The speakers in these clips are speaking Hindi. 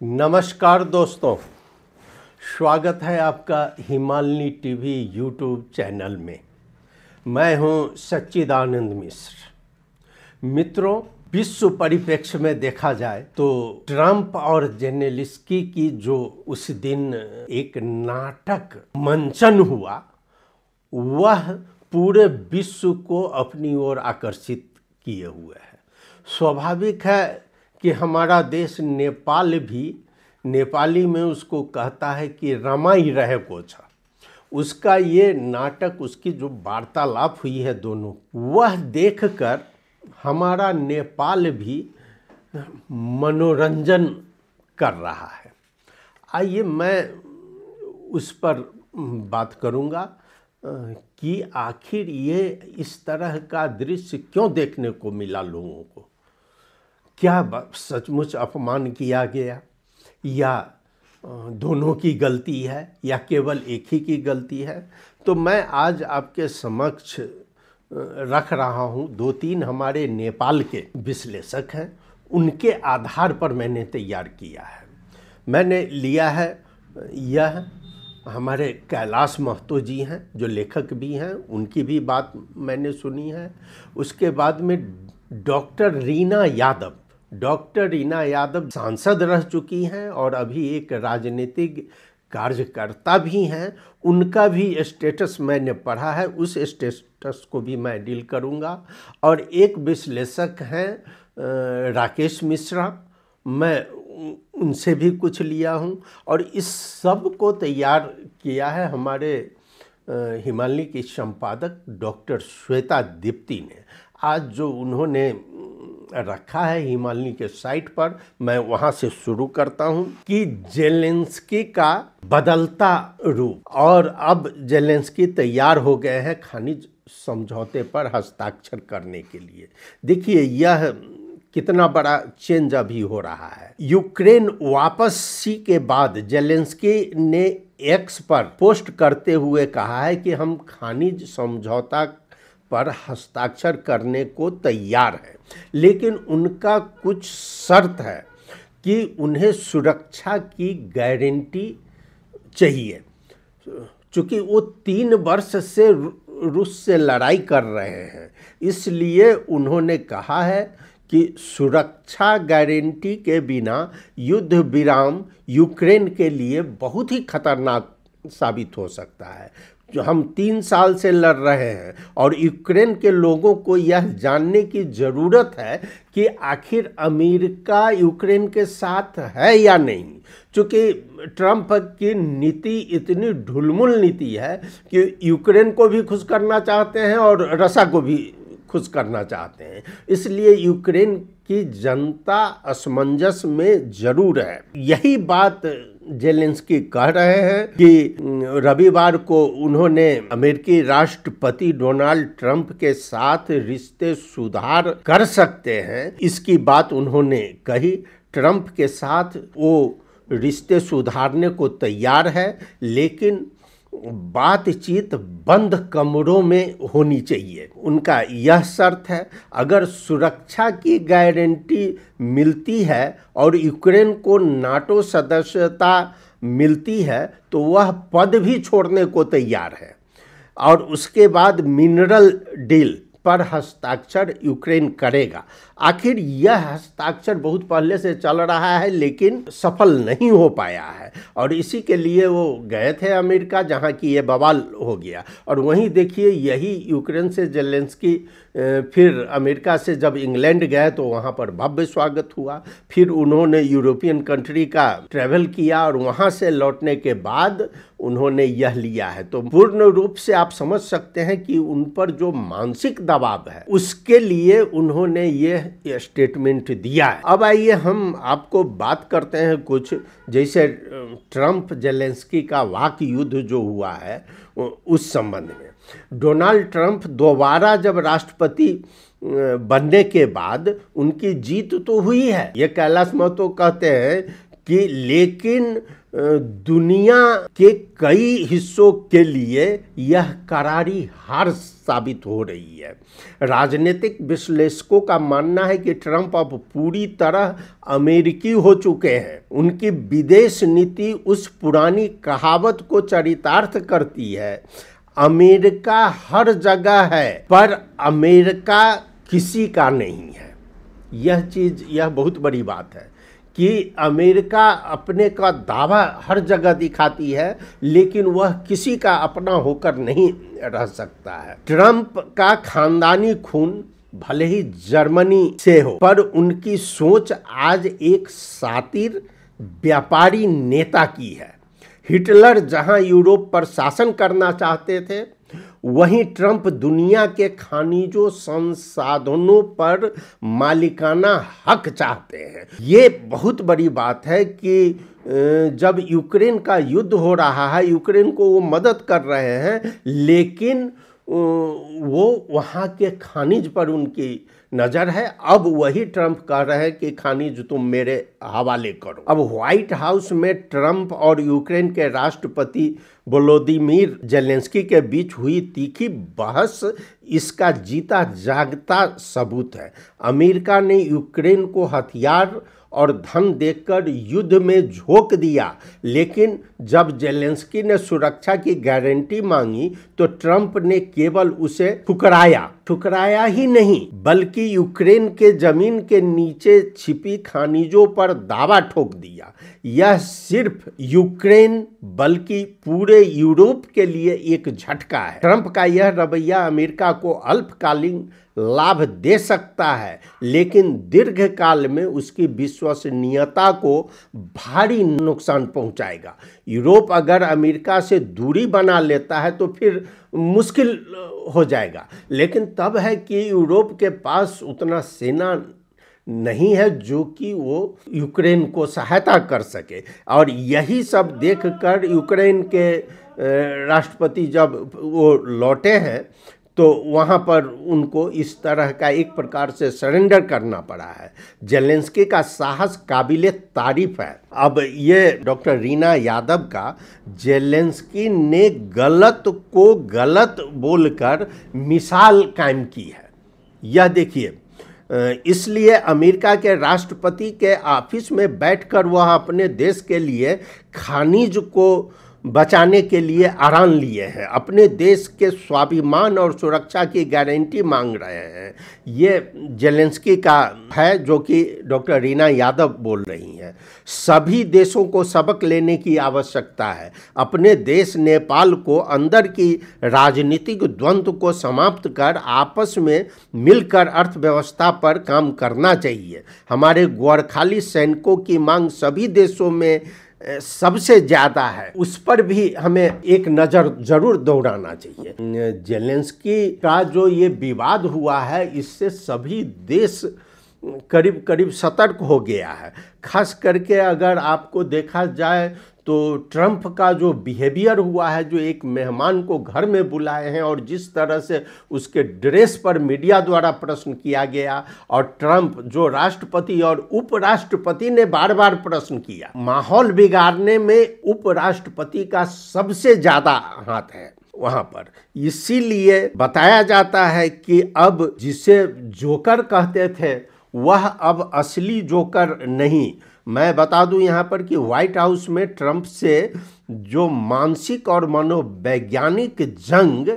नमस्कार दोस्तों, स्वागत है आपका हिमालनी टीवी यूट्यूब चैनल में। मैं हूं सच्चिदानंद मिश्र। मित्रों, विश्व परिप्रेक्ष्य में देखा जाए तो ट्रंप और जेलेंस्की की जो उस दिन एक नाटक मंचन हुआ, वह पूरे विश्व को अपनी ओर आकर्षित किए हुए है। स्वाभाविक है कि हमारा देश नेपाल भी नेपाली में उसको कहता है कि रमाई रहे कोछ। उसका ये नाटक, उसकी जो वार्तालाप हुई है दोनों, वह देखकर हमारा नेपाल भी मनोरंजन कर रहा है। आइए मैं उस पर बात करूंगा कि आखिर ये इस तरह का दृश्य क्यों देखने को मिला लोगों को। क्या सचमुच अपमान किया गया, या दोनों की गलती है, या केवल एक ही की गलती है? तो मैं आज आपके समक्ष रख रहा हूँ दो तीन हमारे नेपाल के विश्लेषक हैं, उनके आधार पर मैंने तैयार किया है। मैंने लिया है, यह हमारे कैलाश महतो जी हैं जो लेखक भी हैं, उनकी भी बात मैंने सुनी है। उसके बाद में डॉक्टर रीना यादव सांसद रह चुकी हैं और अभी एक राजनीतिक कार्यकर्ता भी हैं। उनका भी स्टेटस मैंने पढ़ा है, उस स्टेटस को भी मैं डील करूंगा। और एक विश्लेषक हैं राकेश मिश्रा, मैं उनसे भी कुछ लिया हूं। और इस सब को तैयार किया है हमारे हिमालनी की संपादक डॉक्टर श्वेता दीप्ति ने। आज जो उन्होंने रखा है हिमालनी के साइट पर, मैं वहां से शुरू करता हूं कि जेलेंस्की का बदलता रूप। और अब जेलेंस्की तैयार हो गए हैं खनिज समझौते पर हस्ताक्षर करने के लिए। देखिए यह कितना बड़ा चेंज अभी हो रहा है। यूक्रेन वापसी के बाद जेलेंस्की ने एक्स पर पोस्ट करते हुए कहा है कि हम खनिज समझौता पर हस्ताक्षर करने को तैयार हैं, लेकिन उनका कुछ शर्त है कि उन्हें सुरक्षा की गारंटी चाहिए। चूँकि वो 3 वर्ष से रूस से लड़ाई कर रहे हैं, इसलिए उन्होंने कहा है कि सुरक्षा गारंटी के बिना युद्ध विराम यूक्रेन के लिए बहुत ही खतरनाक साबित हो सकता है। जो हम 3 साल से लड़ रहे हैं और यूक्रेन के लोगों को यह जानने की ज़रूरत है कि आखिर अमेरिका यूक्रेन के साथ है या नहीं। चूँकि ट्रंप की नीति इतनी ढुलमुल नीति है कि यूक्रेन को भी खुश करना चाहते हैं और रसिया को भी खुश करना चाहते हैं, इसलिए यूक्रेन की जनता असमंजस में जरूर है। यही बात जेलेंस्की कह रहे हैं कि रविवार को उन्होंने अमेरिकी राष्ट्रपति डोनाल्ड ट्रंप के साथ रिश्ते सुधार कर सकते हैं, इसकी बात उन्होंने कही। ट्रंप के साथ वो रिश्ते सुधारने को तैयार है, लेकिन बातचीत बंद कमरों में होनी चाहिए। उनका यह शर्त है, अगर सुरक्षा की गारंटी मिलती है और यूक्रेन को नाटो सदस्यता मिलती है तो वह पद भी छोड़ने को तैयार है। और उसके बाद मिनरल डील पर हस्ताक्षर यूक्रेन करेगा। आखिर यह हस्ताक्षर बहुत पहले से चल रहा है, लेकिन सफल नहीं हो पाया है और इसी के लिए वो गए थे अमेरिका, जहां की ये बवाल हो गया। और वहीं देखिए, यही यूक्रेन से जेलेंस्की फिर अमेरिका से जब इंग्लैंड गए तो वहां पर भव्य स्वागत हुआ। फिर उन्होंने यूरोपियन कंट्री का ट्रैवल किया और वहां से लौटने के बाद उन्होंने यह लिया है। तो पूर्ण रूप से आप समझ सकते हैं कि उन पर जो मानसिक दबाव है, उसके लिए उन्होंने यह स्टेटमेंट दिया है। अब आइए हम आपको बात करते हैं कुछ, जैसे ट्रंप जेलेंस्की का वाक युद्ध जो हुआ है उस संबंध में। डोनाल्ड ट्रंप दोबारा जब राष्ट्रपति बनने के बाद उनकी जीत तो हुई है, ये कैलाश महतो कहते हैं कि, लेकिन दुनिया के कई हिस्सों के लिए यह करारी हार साबित हो रही है। राजनीतिक विश्लेषकों का मानना है कि ट्रंप अब पूरी तरह अमेरिकी हो चुके हैं। उनकी विदेश नीति उस पुरानी कहावत को चरितार्थ करती है, अमेरिका हर जगह है पर अमेरिका किसी का नहीं है। यह बहुत बड़ी बात है कि अमेरिका अपने का दावा हर जगह दिखाती है लेकिन वह किसी का अपना होकर नहीं रह सकता है। ट्रंप का खानदानी खून भले ही जर्मनी से हो पर उनकी सोच आज एक शातिर व्यापारी नेता की है। हिटलर जहां यूरोप पर शासन करना चाहते थे, वहीं ट्रंप दुनिया के खनिजों संसाधनों पर मालिकाना हक चाहते हैं। ये बहुत बड़ी बात है कि जब यूक्रेन का युद्ध हो रहा है, यूक्रेन को वो मदद कर रहे हैं लेकिन वो वहाँ के खनिज पर उनकी नज़र है। अब वही ट्रंप कह रहे हैं कि खनिज तुम मेरे हवाले करो। अब व्हाइट हाउस में ट्रंप और यूक्रेन के राष्ट्रपति वोलोदिमीर जेलेंस्की के बीच हुई तीखी बहस इसका जीता जागता सबूत है। अमेरिका ने यूक्रेन को हथियार और धन देकर युद्ध में झोंक दिया, लेकिन जब जेलेंस्की ने सुरक्षा की गारंटी मांगी तो ट्रंप ने केवल उसे ठुकराया ही नहीं बल्कि यूक्रेन के जमीन के नीचे छिपी खनिजों पर दावा ठोक दिया। यह सिर्फ यूक्रेन बल्कि पूरे यूरोप के लिए एक झटका है। ट्रंप का यह रवैया अमेरिका को अल्पकालीन लाभ दे सकता है लेकिन दीर्घकाल में उसकी विश्वसनीयता को भारी नुकसान पहुंचाएगा। यूरोप अगर अमेरिका से दूरी बना लेता है तो फिर मुश्किल हो जाएगा, लेकिन तब है कि यूरोप के पास उतना सेना नहीं है जो कि वो यूक्रेन को सहायता कर सके। और यही सब देखकर यूक्रेन के राष्ट्रपति जब वो लौटे हैं तो वहाँ पर उनको इस तरह का एक प्रकार से सरेंडर करना पड़ा है। जेलेंस्की का साहस काबिले तारीफ है। अब ये डॉक्टर रीना यादव का जेलेंस्की ने गलत को गलत बोलकर मिसाल कायम की है, यह देखिए। इसलिए अमेरिका के राष्ट्रपति के ऑफिस में बैठकर वह अपने देश के लिए खनिज को बचाने के लिए आराम लिए हैं, अपने देश के स्वाभिमान और सुरक्षा की गारंटी मांग रहे हैं। ये जेलेंस्की का है जो कि डॉक्टर रीना यादव बोल रही हैं। सभी देशों को सबक लेने की आवश्यकता है। अपने देश नेपाल को अंदर की राजनीतिक द्वंद्व को समाप्त कर आपस में मिलकर अर्थव्यवस्था पर काम करना चाहिए। हमारे गोरखाली सैनिकों की मांग सभी देशों में सबसे ज़्यादा है, उस पर भी हमें एक नज़र जरूर दौड़ाना चाहिए। जेलेंस्की का जो ये विवाद हुआ है इससे सभी देश करीब करीब सतर्क हो गया है। खास करके अगर आपको देखा जाए तो ट्रंप का जो बिहेवियर हुआ है, जो एक मेहमान को घर में बुलाए हैं और जिस तरह से उसके ड्रेस पर मीडिया द्वारा प्रश्न किया गया और ट्रंप जो राष्ट्रपति और उपराष्ट्रपति ने बार बार प्रश्न किया, माहौल बिगाड़ने में उपराष्ट्रपति का सबसे ज़्यादा हाथ है वहाँ पर। इसीलिए बताया जाता है कि अब जिसे जोकर कहते थे वह अब असली जोकर नहीं। मैं बता दूं यहाँ पर कि व्हाइट हाउस में ट्रंप से जो मानसिक और मनोवैज्ञानिक जंग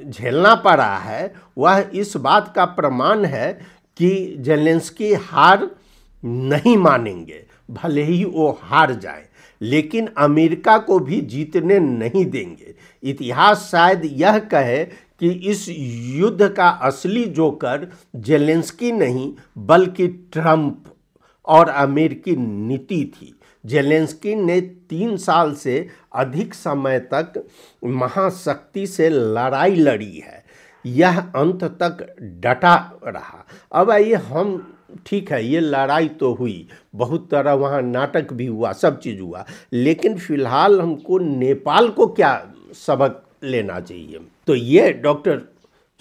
झेलना पड़ा है वह इस बात का प्रमाण है कि जेलेंस्की हार नहीं मानेंगे, भले ही वो हार जाए, लेकिन अमेरिका को भी जीतने नहीं देंगे। इतिहास शायद यह कहे कि इस युद्ध का असली जोकर जेलेंस्की नहीं बल्कि ट्रंप और अमेरिकी नीति थी। जेलेंस्की ने 3 साल से अधिक समय तक महाशक्ति से लड़ाई लड़ी है, यह अंत तक डटा रहा। अब आइए हम, ठीक है ये लड़ाई तो हुई, बहुत तरह वहाँ नाटक भी हुआ, सब चीज़ हुआ, लेकिन फिलहाल हमको नेपाल को क्या सबक लेना चाहिए। तो ये डॉक्टर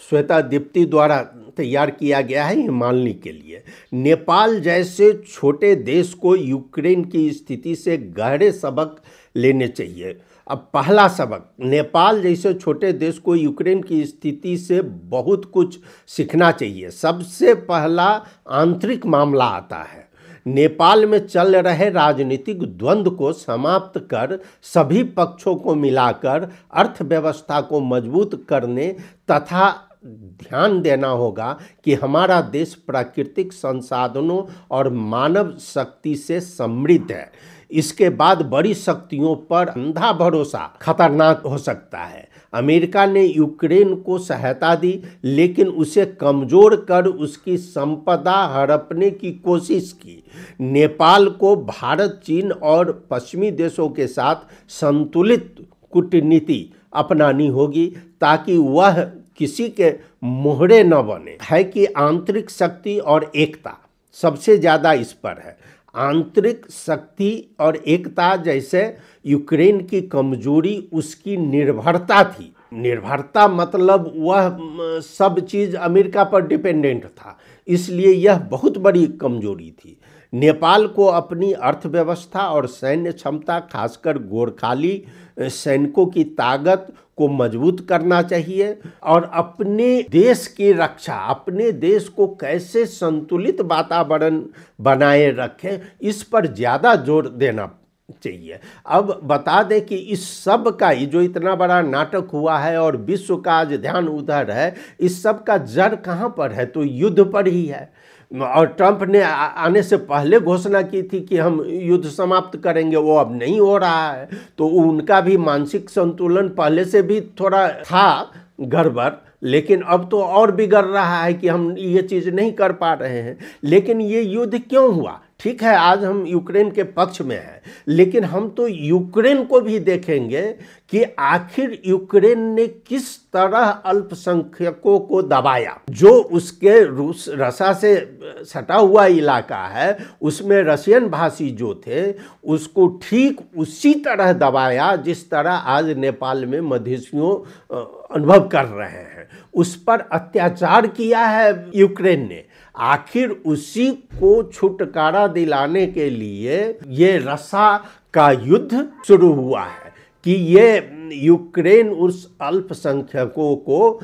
श्वेता दीप्ति द्वारा तैयार किया गया है हिमालनी के लिए। नेपाल जैसे छोटे देश को यूक्रेन की स्थिति से गहरे सबक लेने चाहिए। अब पहला सबक, नेपाल जैसे छोटे देश को यूक्रेन की स्थिति से बहुत कुछ सीखना चाहिए। सबसे पहला आंतरिक मामला आता है। नेपाल में चल रहे राजनीतिक द्वंद्व को समाप्त कर सभी पक्षों को मिलाकर अर्थव्यवस्था को मजबूत करने तथा ध्यान देना होगा कि हमारा देश प्राकृतिक संसाधनों और मानव शक्ति से समृद्ध है। इसके बाद बड़ी शक्तियों पर अंधा भरोसा खतरनाक हो सकता है। अमेरिका ने यूक्रेन को सहायता दी, लेकिन उसे कमजोर कर उसकी संपदा हड़पने की कोशिश की। नेपाल को भारत, चीन और पश्चिमी देशों के साथ संतुलित कूटनीति अपनानी होगी ताकि वह किसी के मोहरे न बने। है कि आंतरिक शक्ति और एकता सबसे ज़्यादा इस पर है। आंतरिक शक्ति और एकता, जैसे यूक्रेन की कमजोरी उसकी निर्भरता थी। निर्भरता मतलब वह सब चीज़ अमेरिका पर डिपेंडेंट था, इसलिए यह बहुत बड़ी कमजोरी थी। नेपाल को अपनी अर्थव्यवस्था और सैन्य क्षमता, खासकर गोरखाली सैनिकों की ताकत को मजबूत करना चाहिए और अपने देश की रक्षा, अपने देश को कैसे संतुलित वातावरण बनाए रखें, इस पर ज़्यादा जोर देना चाहिए। अब बता दें कि इस सब का, ये जो इतना बड़ा नाटक हुआ है और विश्व का आज ध्यान उधर है, इस सब का जड़ कहाँ पर है? तो युद्ध पर ही है। और ट्रंप ने आने से पहले घोषणा की थी कि हम युद्ध समाप्त करेंगे, वो अब नहीं हो रहा है। तो उनका भी मानसिक संतुलन पहले से भी थोड़ा था गड़बड़, लेकिन अब तो और बिगड़ रहा है कि हम ये चीज़ नहीं कर पा रहे हैं। लेकिन ये युद्ध क्यों हुआ? ठीक है, आज हम यूक्रेन के पक्ष में हैं, लेकिन हम तो यूक्रेन को भी देखेंगे कि आखिर यूक्रेन ने किस तरह अल्पसंख्यकों को दबाया। जो उसके रसा से सटा हुआ इलाका है, उसमें रशियन भाषी जो थे, उसको ठीक उसी तरह दबाया जिस तरह आज नेपाल में मधेसियों अनुभव कर रहे हैं। उस पर अत्याचार किया है यूक्रेन ने। आखिर उसी को छुटकारा दिलाने के लिए ये रसा का युद्ध शुरू हुआ है कि ये यूक्रेन उस अल्पसंख्यकों को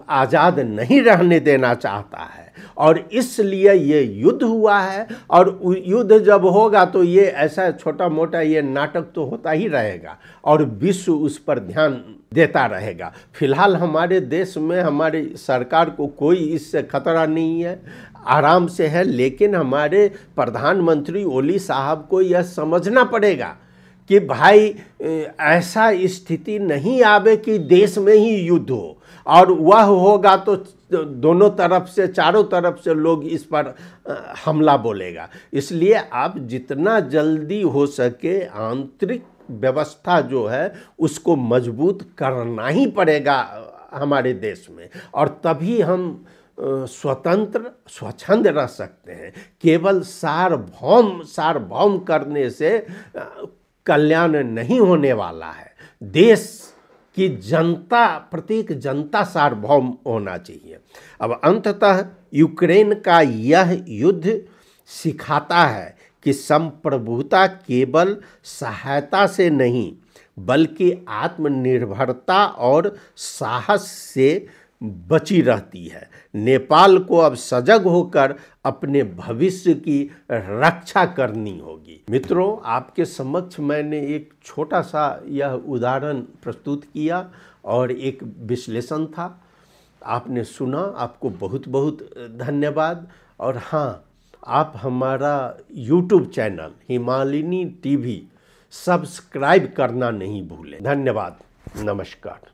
आज़ाद नहीं रहने देना चाहता है और इसलिए ये युद्ध हुआ है। और युद्ध जब होगा तो ये ऐसा छोटा मोटा ये नाटक तो होता ही रहेगा और विश्व उस पर ध्यान देता रहेगा। फिलहाल हमारे देश में हमारी सरकार को कोई इससे खतरा नहीं है, आराम से है। लेकिन हमारे प्रधानमंत्री ओली साहब को यह समझना पड़ेगा कि भाई ऐसा स्थिति नहीं आवे कि देश में ही युद्ध हो, और वह होगा तो दोनों तरफ से, चारों तरफ से लोग इस पर हमला बोलेगा। इसलिए आप जितना जल्दी हो सके आंतरिक व्यवस्था जो है उसको मजबूत करना ही पड़ेगा हमारे देश में, और तभी हम स्वतंत्र स्वच्छंद रह सकते हैं। केवल सार्वभौम करने से कल्याण नहीं होने वाला है। देश की जनता, प्रत्येक जनता सार्वभौम होना चाहिए। अब अंततः यूक्रेन का यह युद्ध सिखाता है कि संप्रभुता केवल सहायता से नहीं बल्कि आत्मनिर्भरता और साहस से बची रहती है। नेपाल को अब सजग होकर अपने भविष्य की रक्षा करनी होगी। मित्रों, आपके समक्ष मैंने एक छोटा सा यह उदाहरण प्रस्तुत किया और एक विश्लेषण था। आपने सुना, आपको बहुत बहुत धन्यवाद। और हाँ, आप हमारा YouTube channel Himalini TV subscribe करना नहीं भूलें। धन्यवाद, नमस्कार।